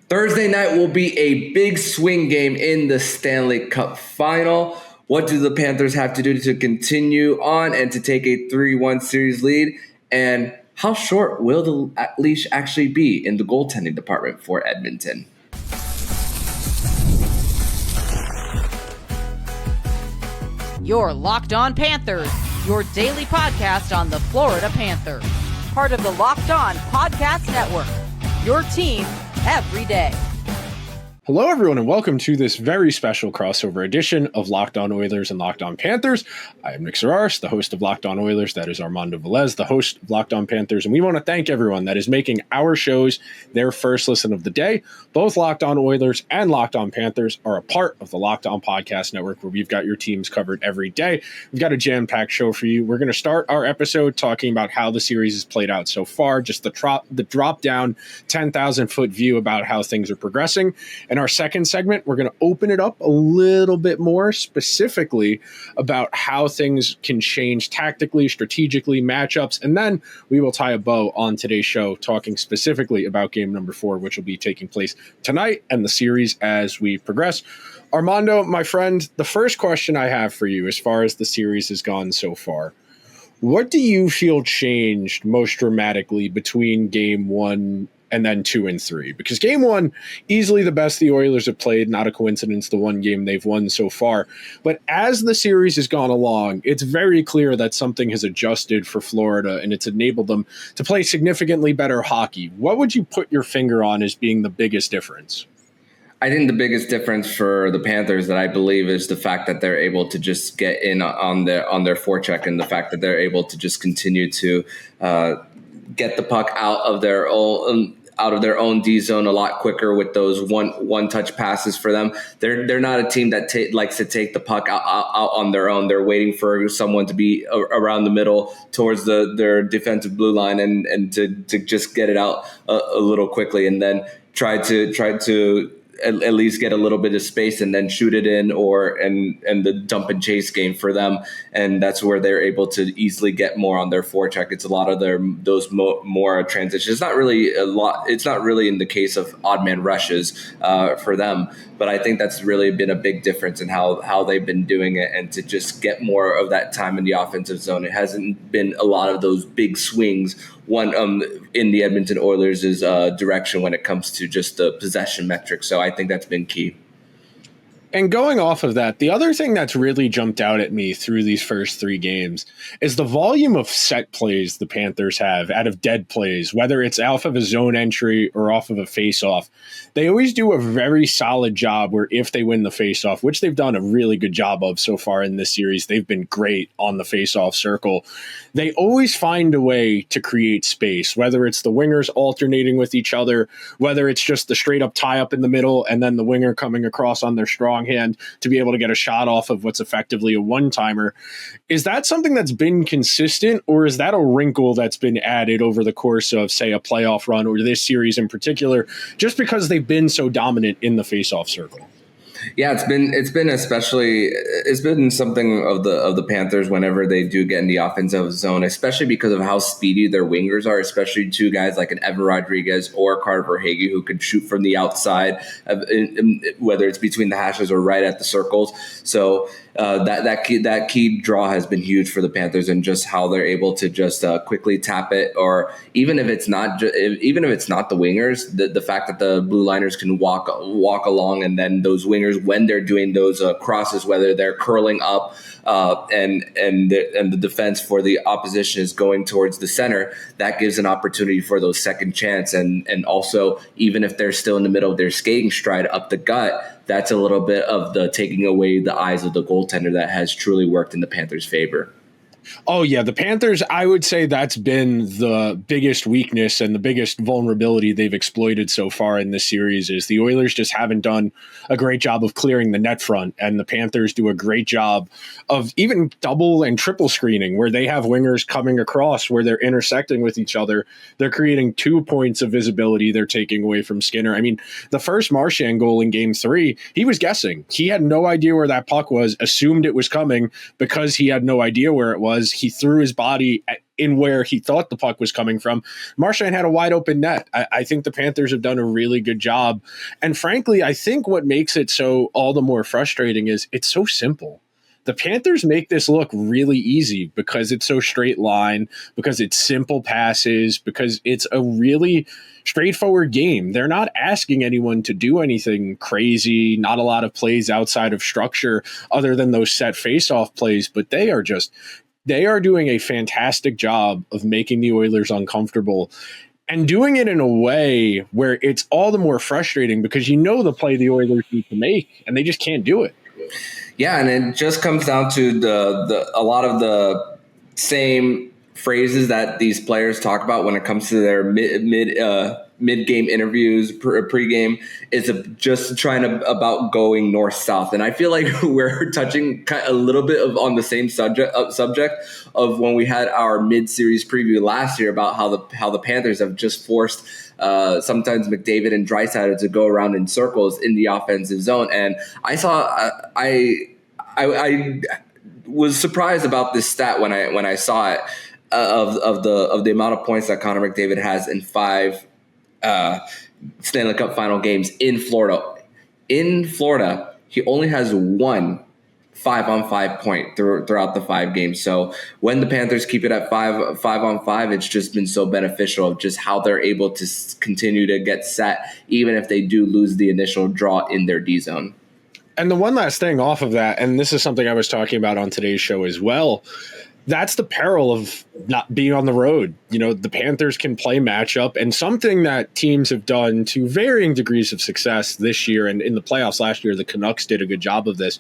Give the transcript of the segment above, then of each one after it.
Thursday night will be a big swing game in the Stanley Cup Final. What do the Panthers have to do to continue on and to take a 3-1 series lead? And how short will the leash actually be in the goaltending department for Edmonton? You're Locked On Panthers, your daily podcast on the Florida Panthers. Part of the Locked On Podcast Network, your team every day. Hello, everyone, and welcome to this very special crossover edition of Locked On Oilers and Locked On Panthers. I am Nick Zararis, the host of Locked On Oilers. That is Armando Velez, the host of Locked On Panthers. And we want to thank everyone that is making our shows their first listen of the day. Both Locked On Oilers and Locked On Panthers are a part of the Locked On Podcast Network, where we've got your teams covered every day. We've got a jam-packed show for you. We're going to start our episode talking about how the series has played out so far, just the drop-down 10,000-foot view about how things are progressing. In our second segment, we're going to open it up a little bit more, specifically about how things can change tactically, strategically, matchups, and then we will tie a bow on today's show, talking specifically about game number 4, which will be taking place tonight and the series as we progress. Armando, my friend, the first question I have for you as far as the series has gone so far, what do you feel changed most dramatically between game 1 and then 2 and 3? Because game 1, easily the best the Oilers have played, not a coincidence, the one game they've won so far. But as the series has gone along, it's very clear that something has adjusted for Florida and it's enabled them to play significantly better hockey. What would you put your finger on as being the biggest difference? I think the biggest difference for the Panthers that I believe is the fact that they're able to just get in on their forecheck, and the fact that they're able to just continue to get the puck out of their own D zone a lot quicker with those one touch passes for them. They're not a team that likes to take the puck out on their own. They're waiting for someone to be around the middle towards their defensive blue line and to just get it out a little quickly, and then try to at least get a little bit of space and then shoot it in, and the dump and chase game for them. And that's where they're able to easily get more on their forecheck. It's a lot of those more transitions. It's not really a lot. It's not really in the case of odd man rushes for them. But I think that's really been a big difference in how they've been doing it, and to just get more of that time in the offensive zone. It hasn't been a lot of those big swings in the Edmonton Oilers' direction when it comes to just the possession metrics. So I think that's been key. And going off of that, the other thing that's really jumped out at me through these first 3 games is the volume of set plays the Panthers have out of dead plays, whether it's off of a zone entry or off of a face-off. They always do a very solid job where if they win the face-off, which they've done a really good job of so far in this series, they've been great on the face-off circle. They always find a way to create space, whether it's the wingers alternating with each other, whether it's just the straight-up tie-up in the middle and then the winger coming across on their strong hand to be able to get a shot off of what's effectively a one-timer. Is that something that's been consistent, or is that a wrinkle that's been added over the course of, say, a playoff run or this series in particular, just because they've been so dominant in the face-off circle? Yeah, it's been something of the Panthers whenever they do get in the offensive zone, especially because of how speedy their wingers are, especially 2 guys like an Evan Rodriguez or Carter Verhaeghe who could shoot from the outside, whether it's between the hashes or right at the circles. So that key draw has been huge for the Panthers, and just how they're able to just quickly tap it, or even if it's not the wingers, the fact that the blue liners can walk along, and then those wingers, when they're doing those crosses, whether they're curling up and the defense for the opposition is going towards the center, that gives an opportunity for those second chance, and also even if they're still in the middle of their skating stride up the gut, that's a little bit of the taking away the eyes of the goaltender that has truly worked in the Panthers' favor. Oh, yeah. The Panthers, I would say that's been the biggest weakness and the biggest vulnerability they've exploited so far in this series is the Oilers just haven't done a great job of clearing the net front, and the Panthers do a great job of even double and triple screening where they have wingers coming across where they're intersecting with each other. They're creating 2 points of visibility they're taking away from Skinner. I mean, the first Marchand goal in Game 3, he was guessing. He had no idea where that puck was, assumed it was coming because he had no idea where it was. He threw his body in where he thought the puck was coming from. Marchand had a wide open net. I think the Panthers have done a really good job. And frankly, I think what makes it so all the more frustrating is it's so simple. The Panthers make this look really easy because it's so straight line, because it's simple passes, because it's a really straightforward game. They're not asking anyone to do anything crazy, not a lot of plays outside of structure other than those set face-off plays, but they are doing a fantastic job of making the Oilers uncomfortable and doing it in a way where it's all the more frustrating because you know the play the Oilers need to make, and they just can't do it. Yeah, and it just comes down to a lot of the same phrases that these players talk about when it comes to their mid-game interviews, pre-game. It's just trying about going north-south. And I feel like we're touching a little bit on the same subject of when we had our mid-series preview last year about how the Panthers have just forced sometimes McDavid and Draisaitl to go around in circles in the offensive zone. And I was surprised about this stat when I saw it of the amount of points that Connor McDavid has in 5 Stanley Cup final games in Florida. In Florida, he only has 1 5-on-5 point throughout the 5 games. So when the Panthers keep it at 5-on-5, it's just been so beneficial of just how they're able to continue to get set, even if they do lose the initial draw in their D zone. And the one last thing off of that, and this is something I was talking about on today's show as well, that's the peril of not being on the road. You know, the Panthers can play matchup, and something that teams have done to varying degrees of success this year, and in the playoffs last year, the Canucks did a good job of this.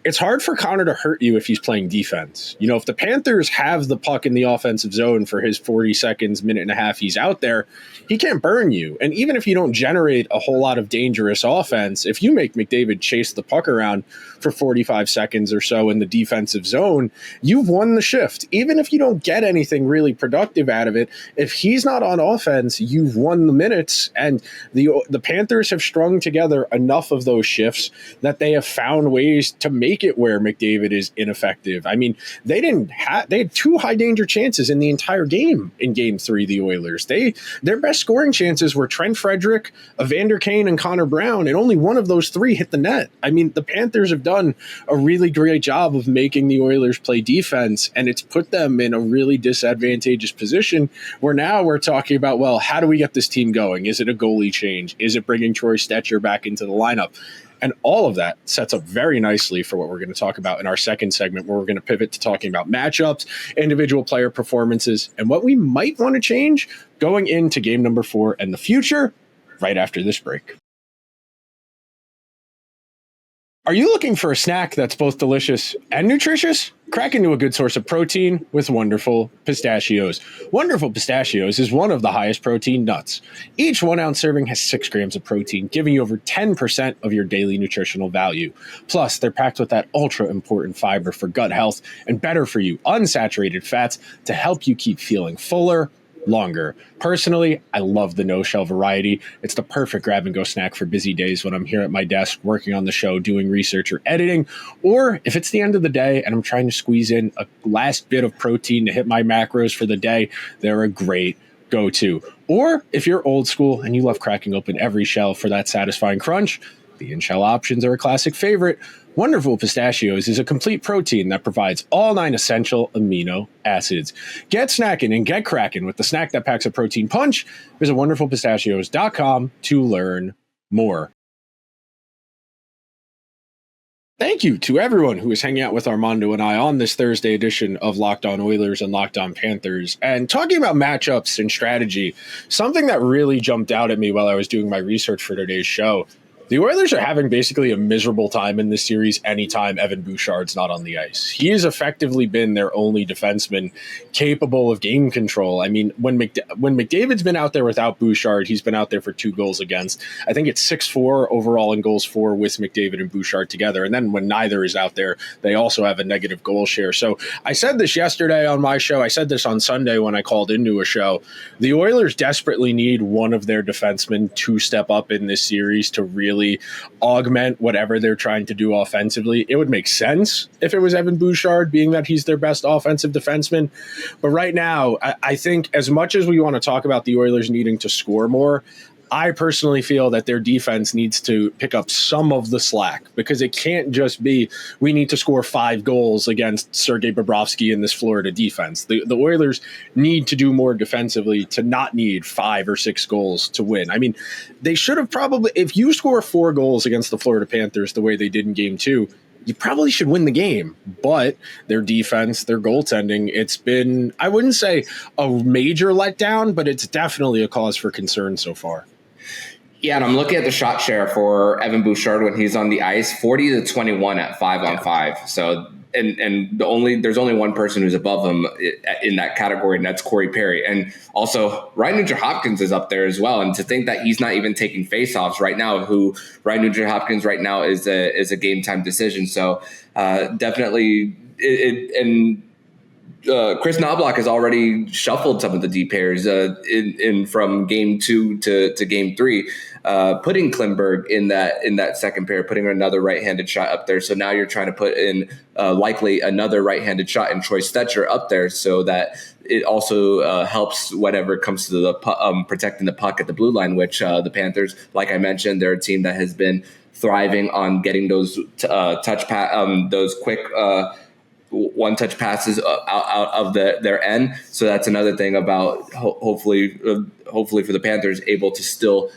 It's hard for Connor to hurt you if he's playing defense. You know, if the Panthers have the puck in the offensive zone for his 40 seconds, minute and a half he's out there, he can't burn you. And even if you don't generate a whole lot of dangerous offense, if you make McDavid chase the puck around for 45 seconds or so in the defensive zone, you've won the shift. Even if you don't get anything really productive out of it, if he's not on offense, you've won the minutes. And the Panthers have strung together enough of those shifts that they have found ways to make it where McDavid is ineffective. I mean, they had 2 high danger chances in the entire game in Game 3, the Oilers. Their best scoring chances were Trent Frederick, Evander Kane, and Connor Brown, and only one of those 3 hit the net. I mean, the Panthers have done a really great job of making the Oilers play defense, and it's put them in a really disadvantageous position where now we're talking about, well, how do we get this team going? Is it a goalie change? Is it bringing Troy Stecher back into the lineup? And all of that sets up very nicely for what we're going to talk about in our second segment, where we're going to pivot to talking about matchups, individual player performances, and what we might want to change going into game number 4 and the future right after this break. Are you looking for a snack that's both delicious and nutritious? Crack into a good source of protein with Wonderful Pistachios. Wonderful Pistachios is one of the highest protein nuts. Each 1 ounce serving has 6 grams of protein, giving you over 10% of your daily nutritional value. Plus, they're packed with that ultra important fiber for gut health and better for you unsaturated fats to help you keep feeling fuller longer. Personally, I love the no-shell variety. It's the perfect grab-and-go snack for busy days when I'm here at my desk working on the show, doing research or editing, or if it's the end of the day and I'm trying to squeeze in a last bit of protein to hit my macros for the day, they're a great go-to. Or if you're old school and you love cracking open every shell for that satisfying crunch, the in-shell options are a classic favorite. Wonderful Pistachios is a complete protein that provides all 9 essential amino acids. Get snackin' and get crackin' with the snack that packs a protein punch. Visit wonderfulpistachios.com to learn more. Thank you to everyone who is hanging out with Armando and I on this Thursday edition of Locked On Oilers and Locked On Panthers. And talking about matchups and strategy, something that really jumped out at me while I was doing my research for today's show. The Oilers are having basically a miserable time in this series anytime Evan Bouchard's not on the ice. He has effectively been their only defenseman capable of game control. I mean, when McDavid's been out there without Bouchard, he's been out there for 2 goals against. I think it's 6-4 overall in goals for with McDavid and Bouchard together. And then when neither is out there, they also have a negative goal share. So I said this yesterday on my show. I said this on Sunday when I called into a show. The Oilers desperately need one of their defensemen to step up in this series to really really augment whatever they're trying to do offensively. It would make sense if it was Evan Bouchard, being that he's their best offensive defenseman. But right now, I think as much as we want to talk about the Oilers needing to score more, I personally feel that their defense needs to pick up some of the slack, because it can't just be we need to score 5 goals against Sergei Bobrovsky in this Florida defense. The Oilers need to do more defensively to not need 5 or 6 goals to win. I mean, they should have probably, if you score 4 goals against the Florida Panthers the way they did in Game 2, you probably should win the game. But their defense, their goaltending, it's been, I wouldn't say a major letdown, but it's definitely a cause for concern so far. Yeah, and I'm looking at the shot share for Evan Bouchard when he's on the ice, 40-21 at 5-on-5. So, and there's only one person who's above him in that category, and that's Corey Perry. And also, Ryan Nugent-Hopkins is up there as well. And to think that he's not even taking faceoffs right now, who Ryan Nugent-Hopkins right now is a game time decision. So definitely, Chris Knobloch has already shuffled some of the D pairs in from Game 2 to Game 3, putting Klimberg in that second pair, putting another right-handed shot up there. So now you're trying to put in likely another right-handed shot in Troy Stetcher up there, so that it also helps whenever it comes to the protecting the puck at the blue line, which the Panthers, like I mentioned, they're a team that has been thriving on getting those those quick one-touch passes out of their end. So that's another thing about hopefully for the Panthers able to still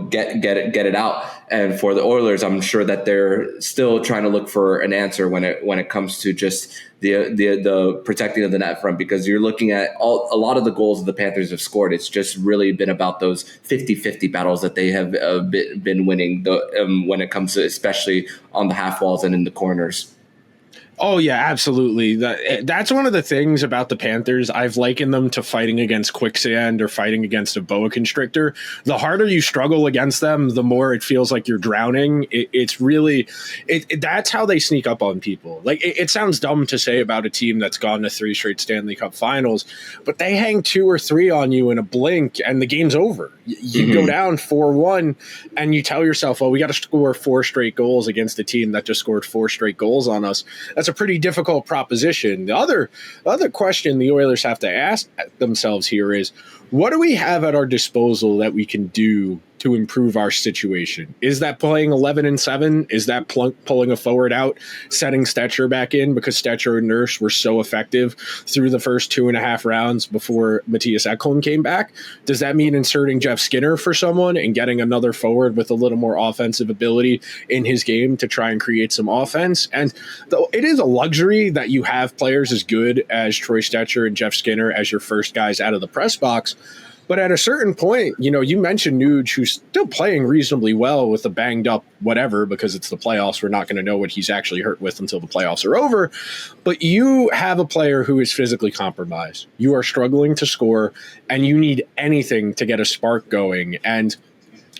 get it out. And for the Oilers, I'm sure that they're still trying to look for an answer when it comes to just the protecting of the net front, because you're looking at a lot of the goals that the Panthers have scored. It's just really been about those 50-50 battles that they have been winning when it comes to, especially on the half walls and in the corners. Oh, yeah, absolutely. That's one of the things about the Panthers. I've likened them to fighting against quicksand or fighting against a boa constrictor. The harder you struggle against them, the more it feels like you're drowning. It's really that's how they sneak up on people. Like, it sounds dumb to say about a team that's gone to 3 straight Stanley Cup finals, but they hang 2 or 3 on you in a blink and the game's over. You go down 4-1 and you tell yourself, well, we got to score 4 straight goals against a team that just scored 4 straight goals on us. That's a pretty difficult proposition. The other question the Oilers have to ask themselves here is, what do we have at our disposal that we can do to improve our situation? Is that playing 11-7? Is that pulling a forward out, setting Stetcher back in, because Stetcher and Nurse were so effective through the first 2.5 rounds before Matthias Ekholm came back? Does that mean inserting Jeff Skinner for someone and getting another forward with a little more offensive ability in his game to try and create some offense? And it is a luxury that you have players as good as Troy Stetcher and Jeff Skinner as your first guys out of the press box. But at a certain point, you mentioned Nuge, who's still playing reasonably well with a banged up whatever, because it's the playoffs. We're not going to know what he's actually hurt with until the playoffs are over. But you have a player who is physically compromised. You are struggling to score, and you need anything to get a spark going. And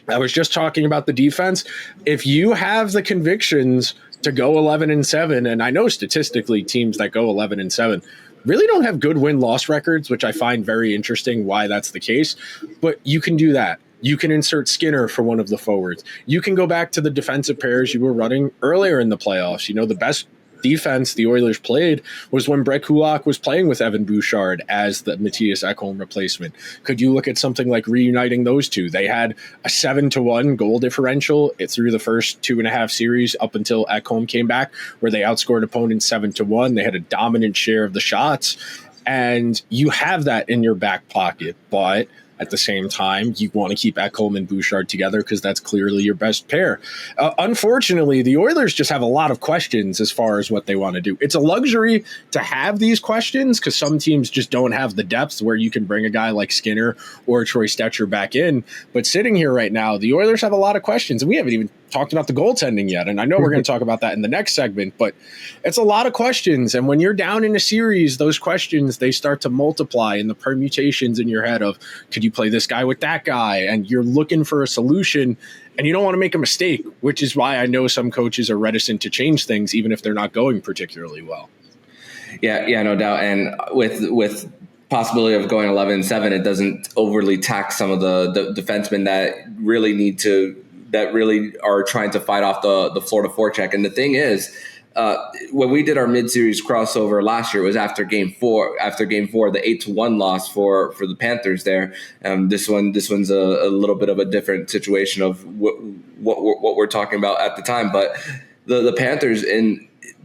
I was just talking about the defense. If you have the convictions to go 11-7, and I know statistically teams that go 11-7 really don't have good win-loss records, which I find very interesting why that's the case. But you can do that. You can insert Skinner for one of the forwards. You can go back to the defensive pairs you were running earlier in the playoffs. The best defense the Oilers played was when Brett Kulak was playing with Evan Bouchard as the Matthias Ekholm replacement. Could you look at something like reuniting those two? They had a 7-1 goal differential through the first 2.5 series up until Ekholm came back, where they outscored opponents 7-1. They had a dominant share of the shots, and you have that in your back pocket. But at the same time, you want to keep Ekholm and Bouchard together because that's clearly your best pair. Unfortunately, the Oilers just have a lot of questions as far as what they want to do. It's a luxury to have these questions because some teams just don't have the depth where you can bring a guy like Skinner or Troy Stetcher back in. But sitting here right now, the Oilers have a lot of questions, and we haven't even talked about the goaltending yet. And I know we're going to talk about that in the next segment, but it's a lot of questions. And when you're down in a series, those questions, they start to multiply in the permutations in your head of, could you play this guy with that guy? And you're looking for a solution, and you don't want to make a mistake, which is why I know some coaches are reticent to change things, even if they're not going particularly well. Yeah, no doubt. And with possibility of going 11-7, it doesn't overly tax some of the defensemen that really are trying to fight off the Florida forecheck. And the thing is, when we did our mid-series crossover last year, it was after game four, the 8-1 loss for the Panthers there. This one's a little bit of a different situation of what we're talking about at the time. But the Panthers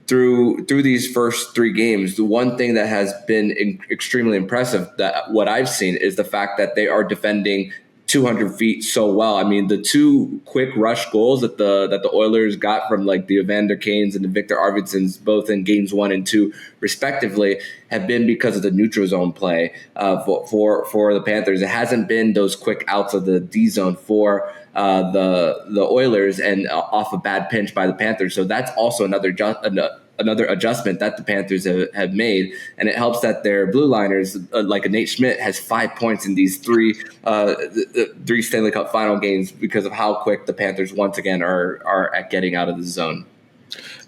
through these first three games, the one thing that has been extremely impressive, that what I've seen, is the fact that they are defending 200 feet so well. I mean, the two quick rush goals that the Oilers got from like the Evander Kanes and the Victor Arvidssons, both in games 1 and 2 respectively, have been because of the neutral zone play for the Panthers. It hasn't been those quick outs of the D zone for the Oilers and off a bad pinch by the Panthers. So that's also another adjustment that the Panthers have made, and it helps that their blue liners, like a Nate Schmidt, has 5 points in these three Stanley Cup final games because of how quick the Panthers once again are at getting out of the zone.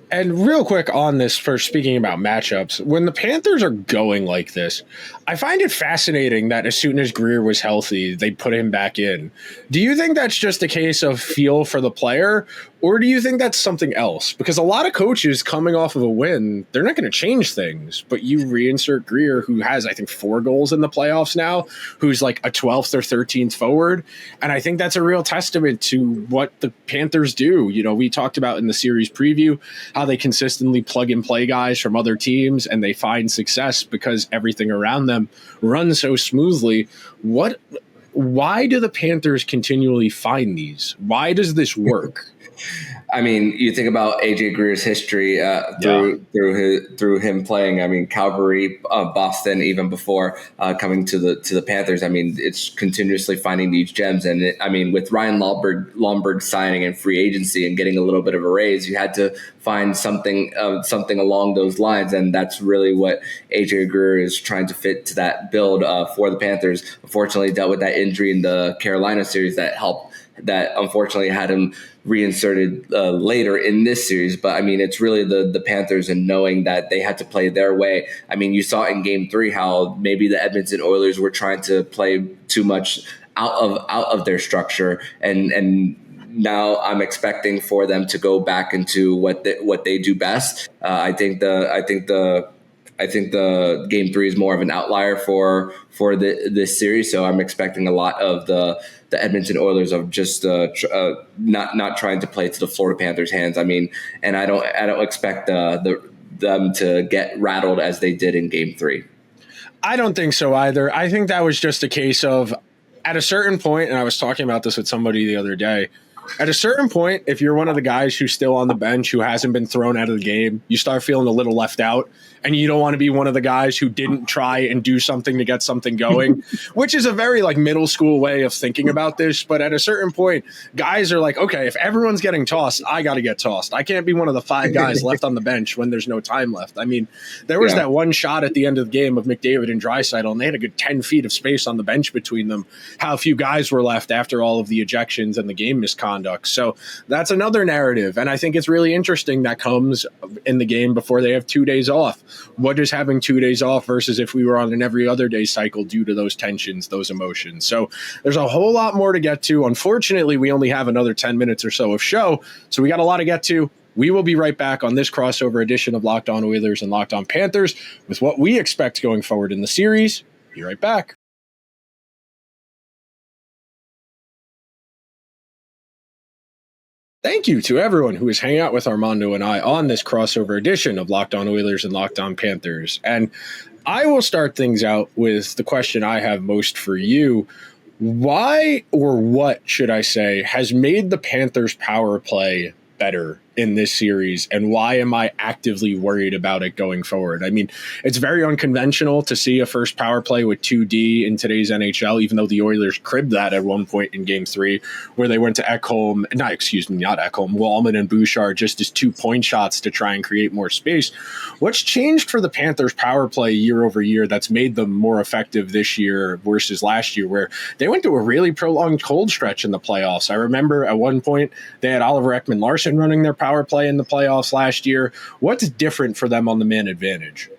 And real quick on this, first speaking about matchups, when the Panthers are going like this, I find it fascinating that as soon as Greer was healthy, they put him back in. Do you think that's just a case of feel for the player, or do you think that's something else? Because a lot of coaches coming off of a win, they're not going to change things, but you reinsert Greer, who has, I think, 4 goals in the playoffs now, who's like a 12th or 13th forward. And I think that's a real testament to what the Panthers do. You know, we talked about in the series preview how they consistently plug and play guys from other teams and they find success because everything around them runs so smoothly. Why do the Panthers continually find these? Why does this work? I mean, you think about AJ Greer's history through him playing. I mean, Calgary, Boston, even before coming to the Panthers. I mean, it's continuously finding these gems. And with Ryan Lomberg signing in free agency and getting a little bit of a raise, you had to find something along those lines, and that's really what AJ Greer is trying to fit to that build for the Panthers. Unfortunately, dealt with that injury in the Carolina series that unfortunately had him reinserted later in this series. But I mean, it's really the Panthers and knowing that they had to play their way. I mean, you saw in game 3 how maybe the Edmonton Oilers were trying to play too much out of their structure, and now I'm expecting for them to go back into what they do best. I think the game 3 is more of an outlier for this series. So I'm expecting a lot of the Edmonton Oilers of just not trying to play to the Florida Panthers' hands. I mean, and I don't expect them to get rattled as they did in game 3. I don't think so either. I think that was just a case of, at a certain point, and I was talking about this with somebody the other day, at a certain point, if you're one of the guys who's still on the bench, who hasn't been thrown out of the game, you start feeling a little left out, and you don't want to be one of the guys who didn't try and do something to get something going, which is a very like middle school way of thinking about this. But at a certain point, guys are like, okay, if everyone's getting tossed, I got to get tossed. I can't be one of the 5 guys left on the bench when there's no time left. I mean, there was that one shot at the end of the game of McDavid and Draisaitl, and they had a good 10 feet of space on the bench between them. How few guys were left after all of the ejections and the game misconduct. So that's another narrative. And I think it's really interesting that comes in the game before they have 2 days off. What is having 2 days off versus if we were on an every other day cycle due to those tensions, those emotions? So there's a whole lot more to get to. Unfortunately, we only have another 10 minutes or so of show, so we got a lot to get to. We will be right back on this crossover edition of Locked On Oilers and Locked On Panthers with what we expect going forward in the series. Be right back. Thank you to everyone who is hanging out with Armando and I on this crossover edition of Locked On Oilers and Locked On Panthers. And I will start things out with the question I have most for you. Why, or what should I say, has made the Panthers power play better in this series, and why am I actively worried about it going forward? I mean, it's very unconventional to see a first power play with 2D in today's NHL, even though the Oilers cribbed that at one point in game 3, where they went to Wallman and Bouchard just as 2-point shots to try and create more space. What's changed for the Panthers power play year over year that's made them more effective this year versus last year, where they went to a really prolonged cold stretch in the playoffs? I remember at one point they had Oliver Ekman-Larsson running their power play in the playoffs last year. What's different for them on the man advantage?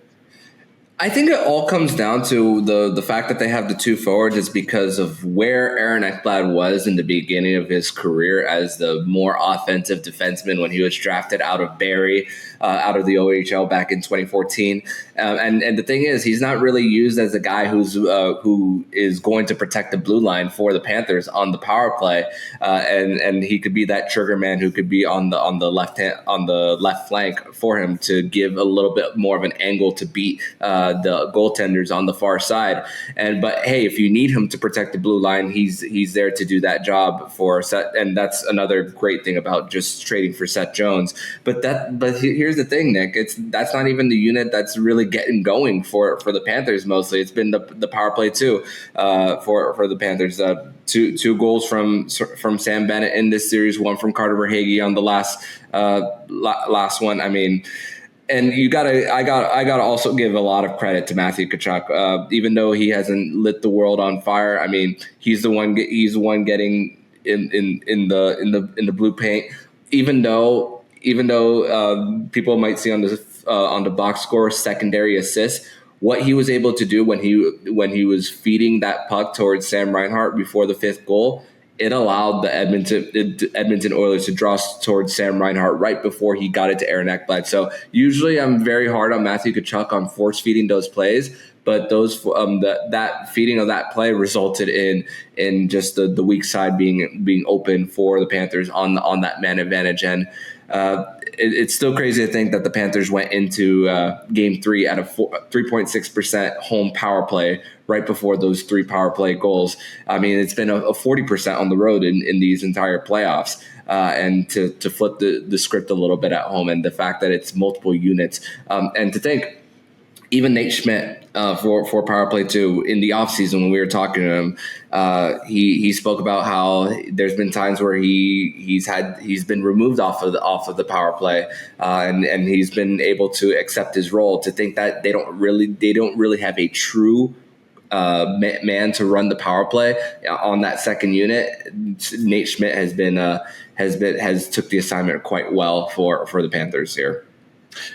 I think it all comes down to the fact that they have the two forwards is because of where Aaron Ekblad was in the beginning of his career as the more offensive defenseman when he was drafted out of Barrie, out of the OHL back in 2014. And the thing is, he's not really used as a guy who is going to protect the blue line for the Panthers on the power play, and he could be that trigger man who could be on the left flank for him to give a little bit more of an angle to beat the goaltenders on the far side. But hey, if you need him to protect the blue line, he's there to do that job for Seth. And that's another great thing about just trading for Seth Jones. But here's the thing, Nick. That's not even the unit that's really getting going for the Panthers. Mostly, it's been the power play too for the Panthers. Two goals from Sam Bennett in this series, one from Carter Verhaeghe on the last one. I mean. And I gotta also give a lot of credit to Matthew Tkachuk, even though he hasn't lit the world on fire. I mean, he's the one getting in the blue paint. Even though people might see on the box score secondary assists, what he was able to do when he was feeding that puck towards Sam Reinhart before the fifth goal. It allowed the Edmonton Oilers to draw towards Sam Reinhart right before he got it to Aaron Ekblad. So usually I'm very hard on Matthew Tkachuk on force feeding those plays, but that feeding of that play resulted in just the weak side being open for the Panthers on that man advantage. And it's still crazy to think that the Panthers went into Game 3 at a 3.6% home power play right before those 3 power play goals. I mean, it's been a 40% on the road in these entire playoffs. And to flip the script a little bit at home, and the fact that it's multiple units. And to think, even Nate Schmidt for power play 2 in the offseason when we were talking to him, he spoke about how there's been times where he's been removed off of the power play, and he's been able to accept his role. To think that they don't really have a true man to run the power play on that second unit. Nate Schmidt has took the assignment quite well for the Panthers here.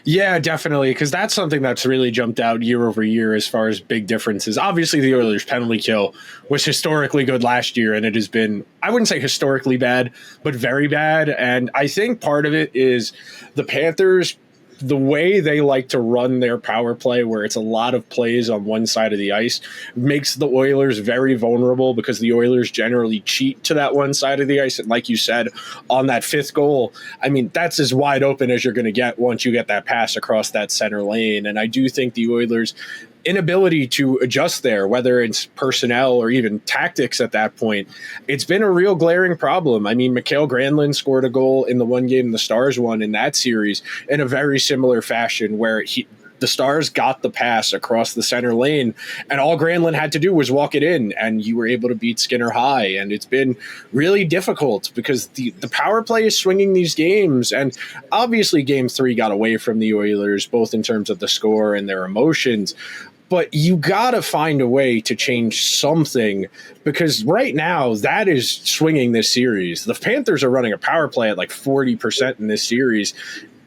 Yeah, definitely, because that's something that's really jumped out year over year as far as big differences. Obviously, the Oilers' penalty kill was historically good last year, and it has been, I wouldn't say historically bad, but very bad. And I think part of it is the Panthers, the way they like to run their power play, where it's a lot of plays on one side of the ice, makes the Oilers very vulnerable, because the Oilers generally cheat to that one side of the ice. And like you said, on that fifth goal, I mean, that's as wide open as you're going to get once you get that pass across that center lane. And I do think the Oilers' inability to adjust there, whether it's personnel or even tactics at that point, it's been a real glaring problem. I mean, Mikael Granlund scored a goal in the one game the Stars won in that series in a very similar fashion, where the Stars got the pass across the center lane, and all Granlund had to do was walk it in, and you were able to beat Skinner high. And it's been really difficult because the power play is swinging these games. And obviously Game 3 got away from the Oilers, both in terms of the score and their emotions. But you got to find a way to change something, because right now that is swinging this series. The Panthers are running a power play at like 40% in this series,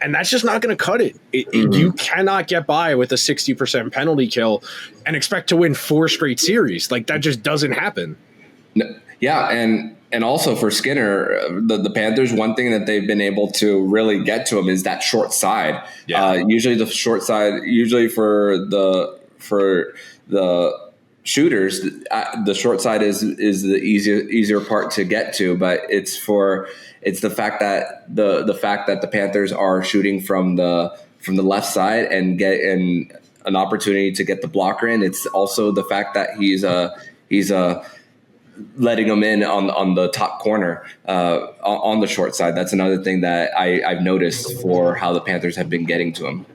and that's just not going to cut it. You cannot get by with a 60% penalty kill and expect to win 4 straight series. Like, that just doesn't happen. No, yeah, and also for Skinner, the Panthers, one thing that they've been able to really get to him is that short side. Yeah. Usually the short side, for the shooters, the short side is the easier part to get to, but it's the fact that the Panthers are shooting from the left side and get an opportunity to get the blocker in. It's also the fact that he's letting them in on the top corner on the short side. That's another thing that I've noticed for how the Panthers have been getting to him.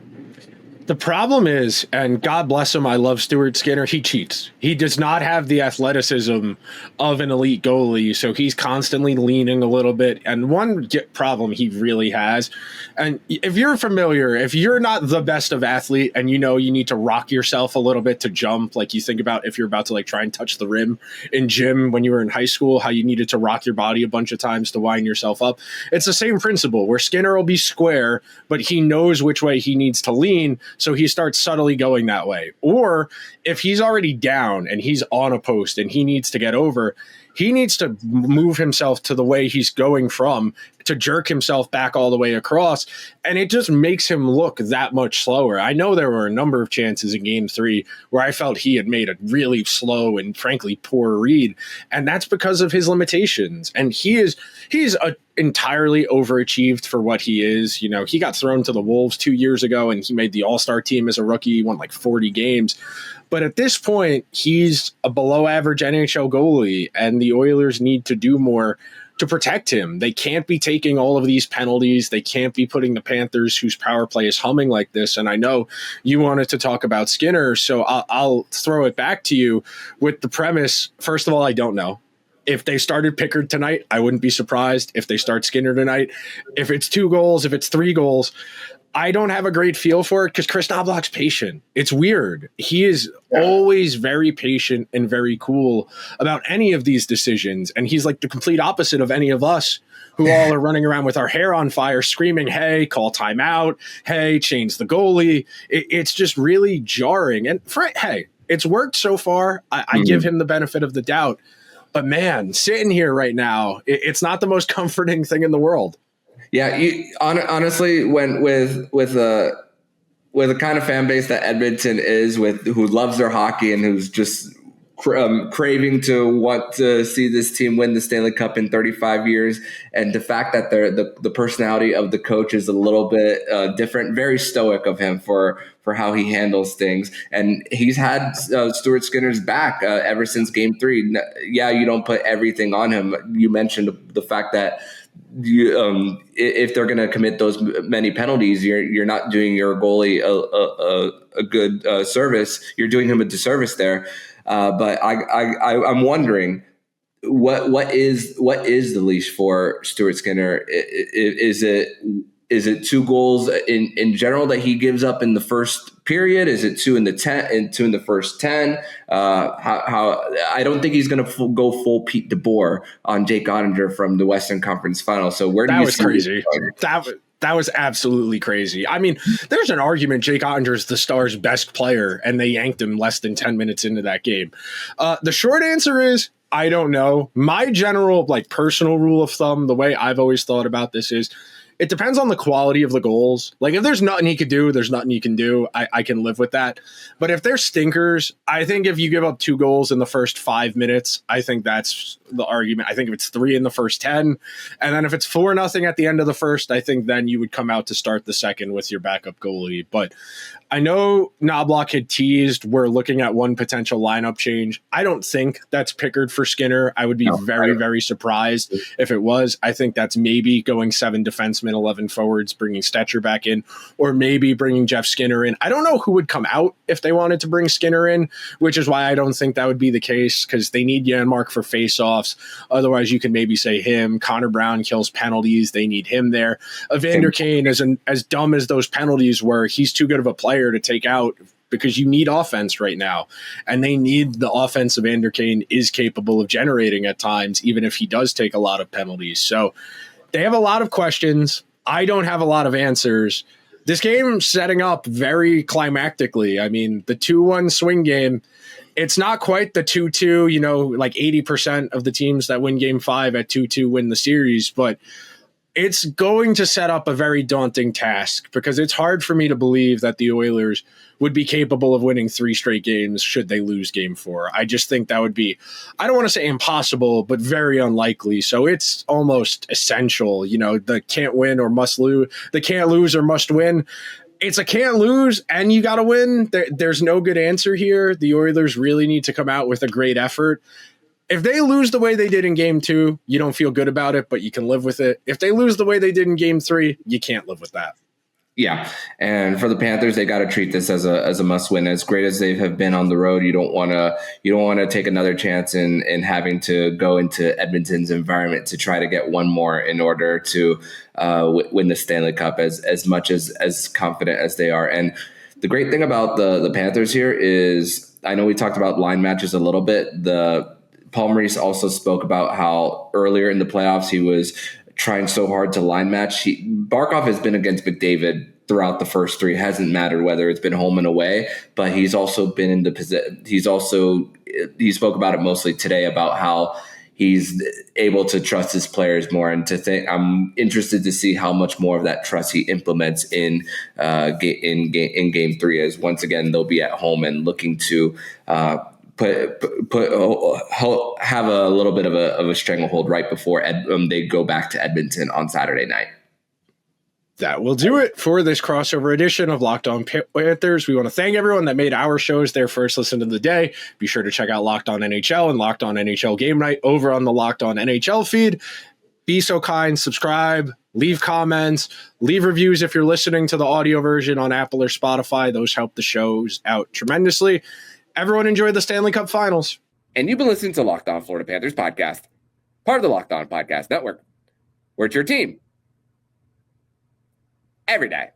The problem is, and God bless him, I love Stuart Skinner, he cheats. He does not have the athleticism of an elite goalie, so he's constantly leaning a little bit. And one problem he really has, and if you're familiar, if you're not the best of athlete and you know you need to rock yourself a little bit to jump, like you think about if you're about to like try and touch the rim in gym when you were in high school, how you needed to rock your body a bunch of times to wind yourself up. It's the same principle, where Skinner will be square, but he knows which way he needs to lean, So he starts subtly going that way. Or if he's already down and he's on a post and he needs to get over, he needs to move himself to the way he's going from to jerk himself back all the way across. And it just makes him look that much slower. I know there were a number of chances in game 3 where I felt he had made a really slow and frankly poor read. And that's because of his limitations. And he's entirely overachieved for what he is. You know, he got thrown to the Wolves 2 years ago and he made the All-Star team as a rookie. He won like 40 games. But at this point, he's a below average NHL goalie, and the Oilers need to do more to protect him. They can't be taking all of these penalties. They can't be putting the Panthers, whose power play is humming like this. And I know you wanted to talk about Skinner, so I'll throw it back to you with the premise. First of all, I don't know. If they started Pickard tonight, I wouldn't be surprised. If they start Skinner tonight, if it's 2 goals, if it's 3 goals, I don't have a great feel for it because Chris Knobloch's patient. It's weird. He is always very patient and very cool about any of these decisions. And he's like the complete opposite of any of us who all are running around with our hair on fire, screaming, hey, call timeout. Hey, change the goalie. It's just really jarring. And hey, it's worked so far. I give him the benefit of the doubt. But man, sitting here right now, it's not the most comforting thing in the world. Yeah, honestly, when with a kind of fan base that Edmonton is, who loves their hockey and who's just craving to want to see this team win the Stanley Cup in 35 years, and the fact that the personality of the coach is a little bit different, very stoic of him for how he handles things, and he's had Stuart Skinner's back ever since Game 3. Yeah, you don't put everything on him. You mentioned the fact that if they're going to commit those many penalties, you're not doing your goalie a good service. You're doing him a disservice there. But I'm wondering what is the leash for Stuart Skinner? Is it 2 goals in general that he gives up in the first period? Is it 2 in the first 10? How I don't think he's going to go full Pete DeBoer on Jake Ottinger from the Western Conference Final. So where do you see crazy? That was absolutely crazy. I mean, there's an argument Jake Ottinger is the Stars' best player, and they yanked him less than 10 minutes into that game. The short answer is I don't know. My general personal rule of thumb, the way I've always thought about this is, it depends on the quality of the goals. Like, if there's nothing he could do, there's nothing you can do. I can live with that. But if they're stinkers, I think if you give up 2 goals in the first 5 minutes, I think that's the argument. I think if it's 3 in the first 10, and then if it's 4-0 at the end of the first, I think then you would come out to start the second with your backup goalie. But I know Knobloch had teased we're looking at one potential lineup change. I don't think that's Pickard for Skinner. I would be very, very surprised if it was. I think that's maybe going 7 defensemen, 11 forwards, bringing Stetcher back in, or maybe bringing Jeff Skinner in. I don't know who would come out if they wanted to bring Skinner in, which is why I don't think that would be the case, because they need Janmark for faceoffs. Otherwise, you can maybe say him. Connor Brown kills penalties. They need him there. Evander Kane, as dumb as those penalties were, he's too good of a player to take out because you need offense right now, and they need the offense Evander Kane is capable of generating at times, even if he does take a lot of penalties. So they have a lot of questions. I don't have a lot of answers. This game setting up very climactically. I mean, the 2-1 swing game, it's not quite the 2-2, like 80% of the teams that win game 5 at 2-2 win the series, but it's going to set up a very daunting task, because it's hard for me to believe that the Oilers would be capable of winning 3 straight games should they lose game 4. I just think that would be, I don't want to say impossible, but very unlikely. So it's almost essential, the can't win or must lose, the can't lose or must win. It's a can't lose and you got to win. There's no good answer here. The Oilers really need to come out with a great effort. If they lose the way they did in game 2, you don't feel good about it, but you can live with it. If they lose the way they did in game 3, you can't live with that. Yeah, and for the Panthers, they got to treat this as a must win. As great as they have been on the road, you don't want to take another chance in having to go into Edmonton's environment to try to get one more in order to win the Stanley Cup. As much as confident as they are, and the great thing about the Panthers here is, I know we talked about line matches a little bit. Paul Maurice also spoke about how earlier in the playoffs he was trying so hard to line match. Barkov has been against McDavid throughout the first three. It hasn't mattered whether it's been home and away, but he's also been in the position. He spoke about it mostly today about how he's able to trust his players more, and I'm interested to see how much more of that trust he implements in game three, as once again they'll be at home and looking to have a little bit of a stranglehold right before they go back to Edmonton on Saturday night. That will do it for this crossover edition of Locked On Panthers. We want to thank everyone that made our shows their first listen of the day. Be sure to check out Locked On NHL and Locked On NHL Game Night over on the Locked On NHL feed. Be so kind, subscribe, leave comments, leave reviews if you're listening to the audio version on Apple or Spotify. Those help the shows out tremendously. Everyone enjoy the Stanley Cup Finals. And you've been listening to Locked On Florida Panthers podcast, part of the Locked On Podcast Network. We're your team every day.